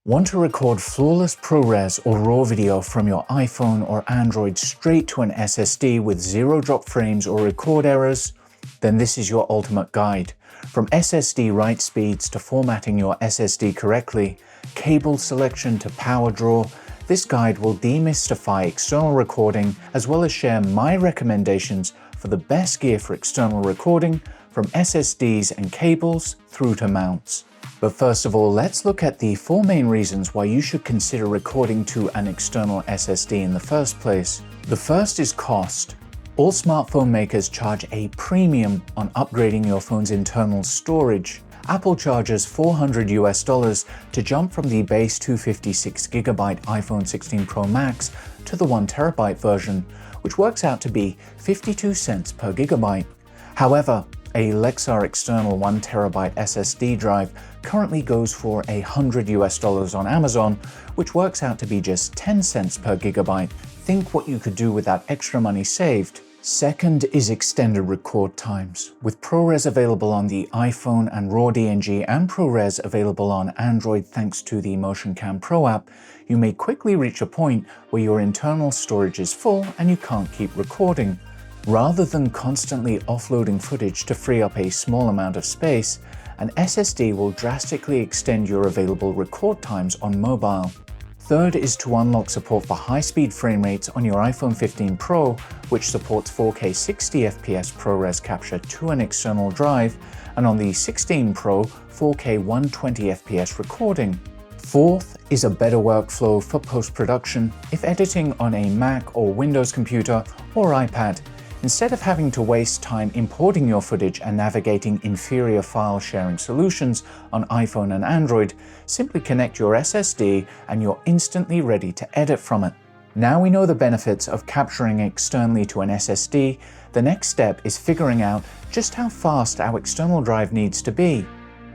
Want to record flawless ProRes or RAW video from your iPhone or Android straight to an SSD with zero drop frames or record errors? Then this is your ultimate guide. From SSD write speeds to formatting your SSD correctly, cable selection to power draw, this guide will demystify external recording as well as share my recommendations for the best gear for external recording from SSDs and cables through to mounts. But first of all, let's look at the 4 main reasons why you should consider recording to an external SSD in the first place. The first is cost. All smartphone makers charge a premium on upgrading your phone's internal storage. Apple charges $400 to jump from the base 256GB iPhone 16 Pro Max to the 1TB version, which works out to be 52 cents per gigabyte. However, a Lexar external 1TB SSD drive currently goes for $100 on Amazon, which works out to be just 10 cents per gigabyte. Think what you could do with that extra money saved. Second is extended record times. With ProRes available on the iPhone and RAW DNG and ProRes available on Android thanks to the MotionCam Pro app, you may quickly reach a point where your internal storage is full and you can't keep recording. Rather than constantly offloading footage to free up a small amount of space, an SSD will drastically extend your available record times on mobile. Third is to unlock support for high-speed frame rates on your iPhone 15 Pro, which supports 4K 60fps ProRes capture to an external drive, and on the 16 Pro, 4K 120fps recording. Fourth is a better workflow for post-production if editing on a Mac or Windows computer or iPad. Instead of having to waste time importing your footage and navigating inferior file sharing solutions on iPhone and Android, simply connect your SSD and you're instantly ready to edit from it. Now we know the benefits of capturing externally to an SSD, the next step is figuring out just how fast our external drive needs to be.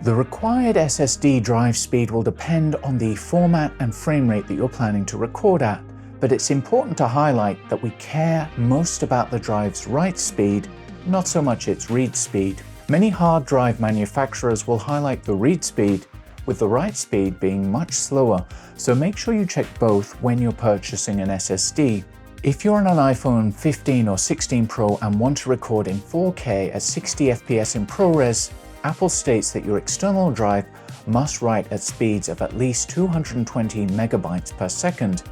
The required SSD drive speed will depend on the format and frame rate that you're planning to record at. But it's important to highlight that we care most about the drive's write speed, not so much its read speed. Many hard drive manufacturers will highlight the read speed, with the write speed being much slower, so make sure you check both when you're purchasing an SSD. If you're on an iPhone 15 or 16 Pro and want to record in 4K at 60fps in ProRes, Apple states that your external drive must write at speeds of at least 220 megabytes per second.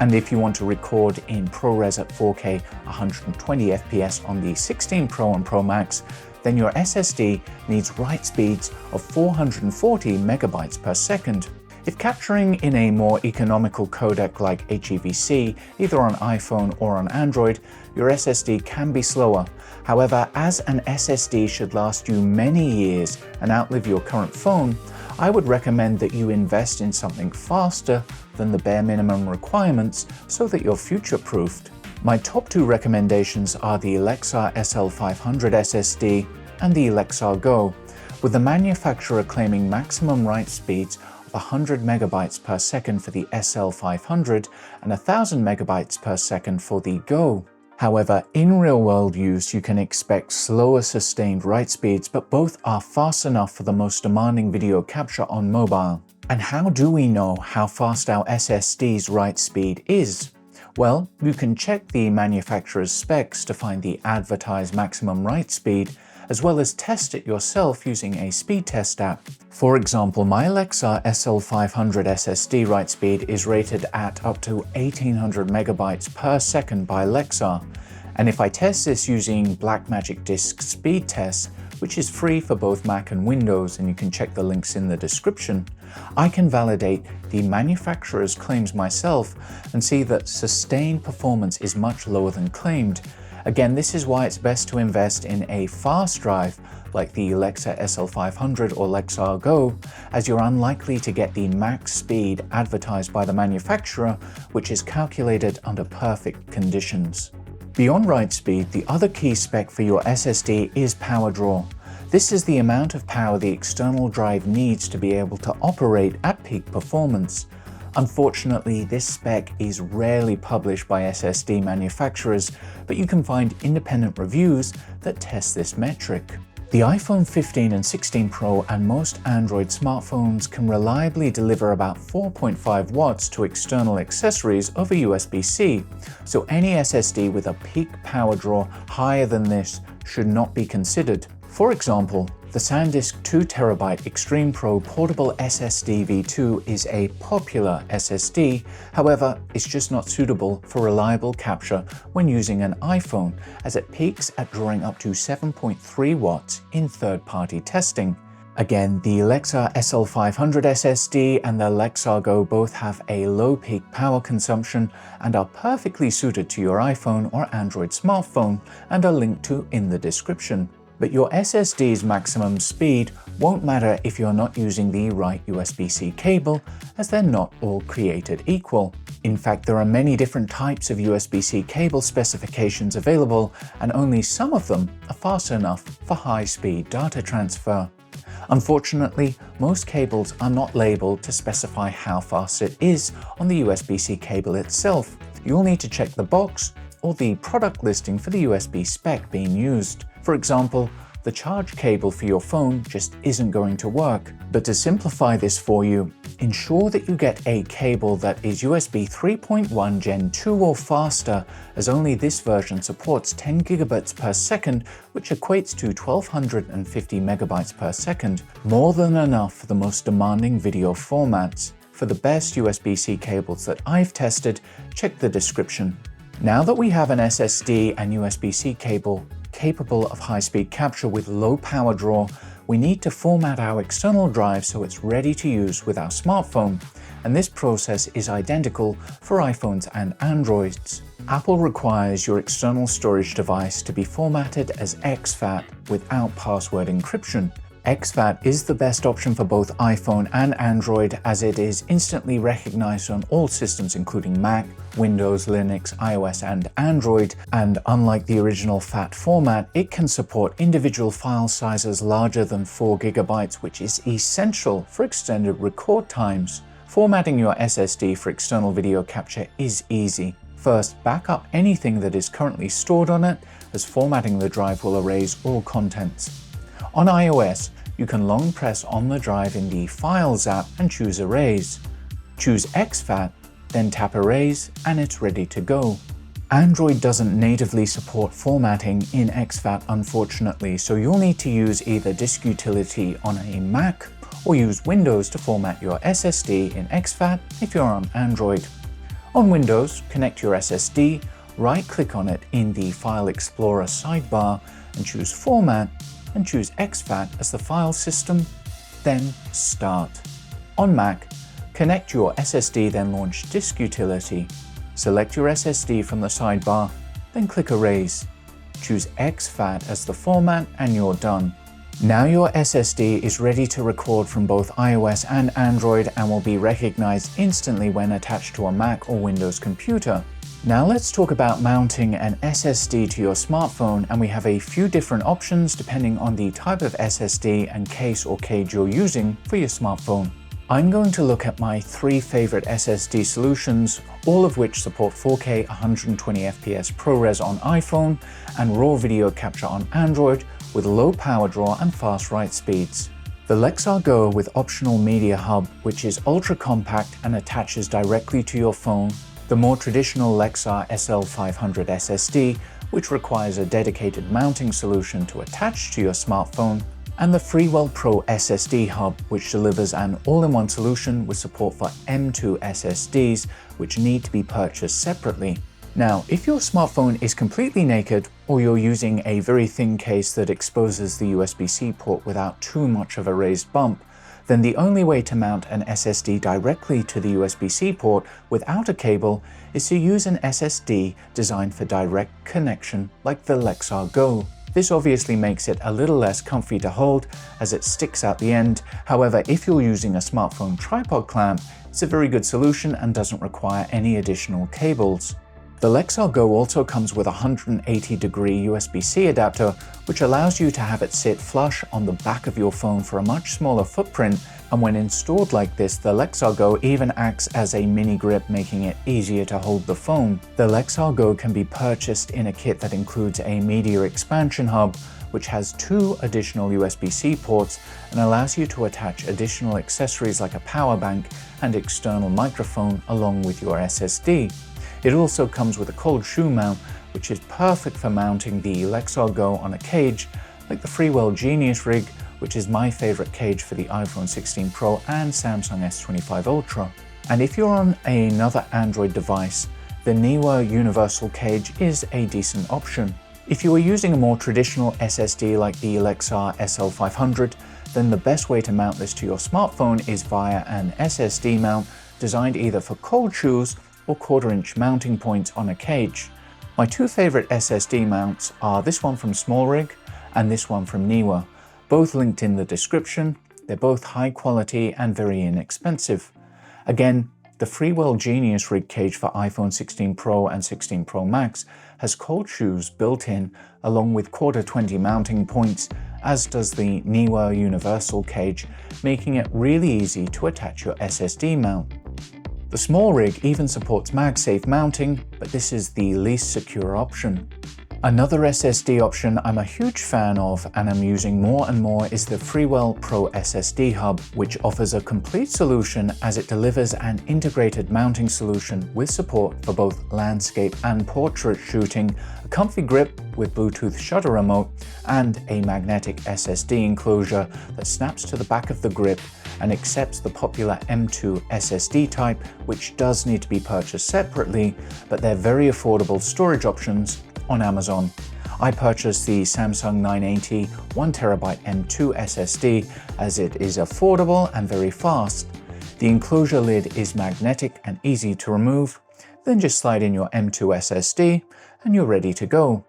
And if you want to record in ProRes at 4K 120fps on the 16 Pro and Pro Max, then your SSD needs write speeds of 440 megabytes per second. If capturing in a more economical codec like HEVC, either on iPhone or on Android, your SSD can be slower. However, as an SSD should last you many years and outlive your current phone, I would recommend that you invest in something faster than the bare minimum requirements so that you're future-proofed. My top 2 recommendations are the Lexar SL500 SSD and the Lexar Go, with the manufacturer claiming maximum write speeds of 100 megabytes per second for the SL500 and 1000 megabytes per second for the Go. However, in real-world use, you can expect slower sustained write speeds, but both are fast enough for the most demanding video capture on mobile. And how do we know how fast our SSD's write speed is? Well, you can check the manufacturer's specs to find the advertised maximum write speed, as well as test it yourself using a speed test app. For example, my Lexar SL500 SSD write speed is rated at up to 1800 megabytes per second by Lexar. And if I test this using Blackmagic disk speed test, which is free for both Mac and Windows, and you can check the links in the description, I can validate the manufacturer's claims myself and see that sustained performance is much lower than claimed. Again, this is why it's best to invest in a fast drive like the Lexar SL500 or Lexar Go, as you're unlikely to get the max speed advertised by the manufacturer, which is calculated under perfect conditions. Beyond write speed, the other key spec for your SSD is power draw. This is the amount of power the external drive needs to be able to operate at peak performance. Unfortunately, this spec is rarely published by SSD manufacturers, but you can find independent reviews that test this metric. The iPhone 15 and 16 Pro and most Android smartphones can reliably deliver about 4.5 watts to external accessories over USB-C, so any SSD with a peak power draw higher than this should not be considered. For example, the SanDisk 2TB Extreme Pro Portable SSD V2 is a popular SSD, however, it's just not suitable for reliable capture when using an iPhone, as it peaks at drawing up to 7.3 watts in third-party testing. Again, the Lexar SL500 SSD and the Lexar Go both have a low peak power consumption and are perfectly suited to your iPhone or Android smartphone and are linked to in the description. But your SSD's maximum speed won't matter if you're not using the right USB-C cable, as they're not all created equal. In fact, there are many different types of USB-C cable specifications available, and only some of them are fast enough for high-speed data transfer. Unfortunately, most cables are not labeled to specify how fast it is on the USB-C cable itself. You'll need to check the box or the product listing for the USB spec being used. For example, the charge cable for your phone just isn't going to work. But to simplify this for you, ensure that you get a cable that is USB 3.1 Gen 2 or faster, as only this version supports 10 gigabits per second, which equates to 1250 megabytes per second, more than enough for the most demanding video formats. For the best USB-C cables that I've tested, check the description. Now that we have an SSD and USB-C cable capable of high-speed capture with low power draw, we need to format our external drive so it's ready to use with our smartphone, and this process is identical for iPhones and Androids. Apple requires your external storage device to be formatted as exFAT without password encryption. exFAT is the best option for both iPhone and Android, as it is instantly recognized on all systems including Mac, Windows, Linux, iOS and Android, and unlike the original FAT format, it can support individual file sizes larger than 4 gigabytes, which is essential for extended record times. Formatting your SSD for external video capture is easy. First, back up anything that is currently stored on it, as formatting the drive will erase all contents. On iOS, you can long press on the drive in the Files app and choose Erase. Choose exFAT, then tap Erase, and it's ready to go. Android doesn't natively support formatting in exFAT, unfortunately, so you'll need to use either Disk Utility on a Mac or use Windows to format your SSD in exFAT if you're on Android. On Windows, connect your SSD, right-click on it in the File Explorer sidebar and choose Format, and choose exFAT as the file system, then Start. On Mac, connect your SSD, then launch Disk Utility. Select your SSD from the sidebar, then click Erase. Choose exFAT as the format and you're done. Now your SSD is ready to record from both iOS and Android and will be recognized instantly when attached to a Mac or Windows computer. Now let's talk about mounting an SSD to your smartphone, and we have a few different options depending on the type of SSD and case or cage you're using for your smartphone. I'm going to look at my 3 favorite SSD solutions, all of which support 4K 120fps ProRes on iPhone and raw video capture on Android with low power draw and fast write speeds. The Lexar Go with optional media hub, which is ultra compact and attaches directly to your phone. The more traditional Lexar SL500 SSD, which requires a dedicated mounting solution to attach to your smartphone, and the Freewell Pro SSD Hub, which delivers an all-in-one solution with support for M2 SSDs, which need to be purchased separately. Now, if your smartphone is completely naked, or you're using a very thin case that exposes the USB-C port without too much of a raised bump, then the only way to mount an SSD directly to the USB-C port without a cable is to use an SSD designed for direct connection like the Lexar Go. This obviously makes it a little less comfy to hold as it sticks out the end. However, if you're using a smartphone tripod clamp, it's a very good solution and doesn't require any additional cables. The Lexar Go also comes with a 180-degree USB-C adapter, which allows you to have it sit flush on the back of your phone for a much smaller footprint, and when installed like this, the Lexar Go even acts as a mini grip, making it easier to hold the phone. The Lexar Go can be purchased in a kit that includes a media expansion hub, which has 2 additional USB-C ports and allows you to attach additional accessories like a power bank and external microphone along with your SSD. It also comes with a cold shoe mount, which is perfect for mounting the Lexar Go on a cage like the Freewell Genius rig, which is my favorite cage for the iPhone 16 Pro and Samsung S25 Ultra. And if you're on another Android device, the Neewer universal cage is a decent option. If you are using a more traditional SSD like the Lexar SL500, then the best way to mount this to your smartphone is via an SSD mount designed either for cold shoes or 1/4-inch mounting points on a cage. My 2 favorite SSD mounts are this one from SmallRig and this one from Neewer, both linked in the description. They're both high quality and very inexpensive. Again, the Freewell Genius rig cage for iPhone 16 Pro and 16 Pro Max has cold shoes built in along with 1/4-20 mounting points, as does the Neewer universal cage, making it really easy to attach your SSD mount. The small rig even supports MagSafe mounting, but this is the least secure option. Another SSD option I'm a huge fan of and I'm using more and more is the Freewell Pro SSD Hub, which offers a complete solution as it delivers an integrated mounting solution with support for both landscape and portrait shooting, a comfy grip with Bluetooth shutter remote, and a magnetic SSD enclosure that snaps to the back of the grip and accepts the popular M2 SSD type, which does need to be purchased separately, but they're very affordable storage options on Amazon. I purchased the Samsung 980 1TB M2 SSD as it is affordable and very fast. The enclosure lid is magnetic and easy to remove, then just slide in your M2 SSD and you're ready to go.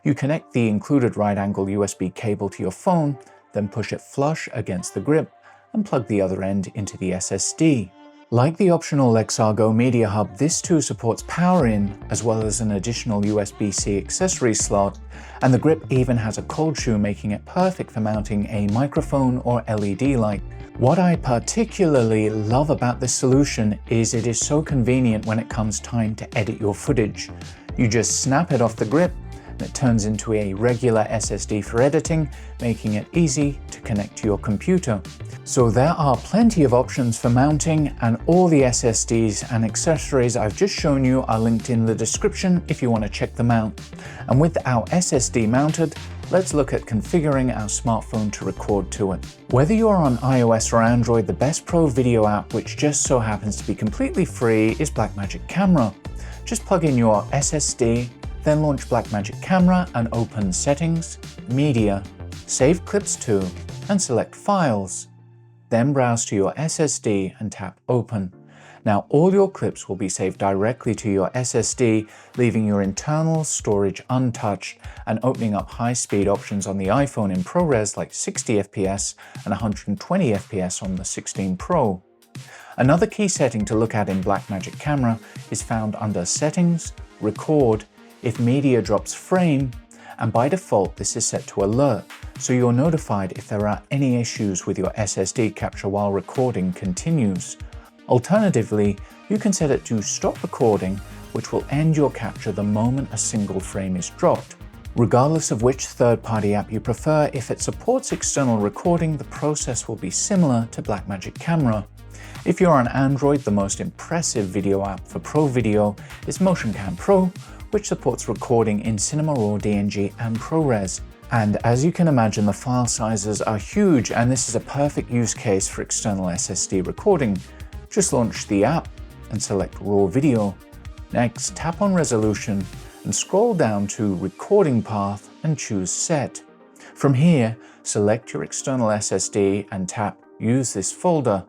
You connect the included right-angle USB cable to your phone, then push it flush against the grip and plug the other end into the SSD. Like the optional Lexar Go Media Hub, this too supports power in as well as an additional USB-C accessory slot, and the grip even has a cold shoe, making it perfect for mounting a microphone or LED light. What I particularly love about this solution is it is so convenient when it comes time to edit your footage. You just snap it off the grip and it turns into a regular SSD for editing, making it easy to connect to your computer. So there are plenty of options for mounting, and all the SSDs and accessories I've just shown you are linked in the description if you want to check them out. And with our SSD mounted, let's look at configuring our smartphone to record to it. Whether you're on iOS or Android, the best pro video app, which just so happens to be completely free, is Blackmagic Camera. Just plug in your SSD, then launch Blackmagic Camera and open Settings, Media, Save Clips to, and select Files. Then browse to your SSD and tap Open. Now all your clips will be saved directly to your SSD, leaving your internal storage untouched and opening up high-speed options on the iPhone in ProRes like 60 FPS and 120 FPS on the 16 Pro. Another key setting to look at in Blackmagic Camera is found under Settings, Record, if media drops frame, and by default this is set to alert, so you're notified if there are any issues with your SSD capture while recording continues. Alternatively, you can set it to stop recording, which will end your capture the moment a single frame is dropped. Regardless of which third-party app you prefer, if it supports external recording, the process will be similar to Blackmagic Camera. If you're on Android, the most impressive video app for pro video is MotionCam Pro, which supports recording in Cinema Raw, DNG, and ProRes. And as you can imagine, the file sizes are huge, and this is a perfect use case for external SSD recording. Just launch the app and select Raw Video. Next, tap on Resolution and scroll down to Recording Path and choose Set. From here, select your external SSD and tap Use this folder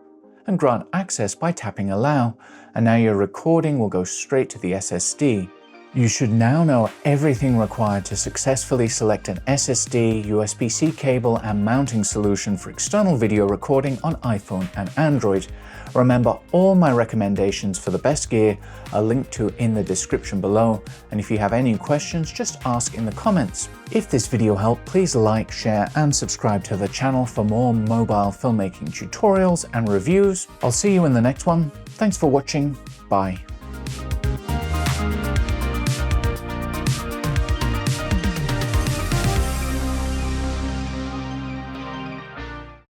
and grant access by tapping Allow, and now your recording will go straight to the SSD. You should now know everything required to successfully select an SSD, USB-C cable and mounting solution for external video recording on iPhone and Android. Remember, all my recommendations for the best gear are linked to in the description below, and if you have any questions, just ask in the comments. If this video helped, please like, share and subscribe to the channel for more mobile filmmaking tutorials and reviews. I'll see you in the next one. Thanks for watching. Bye.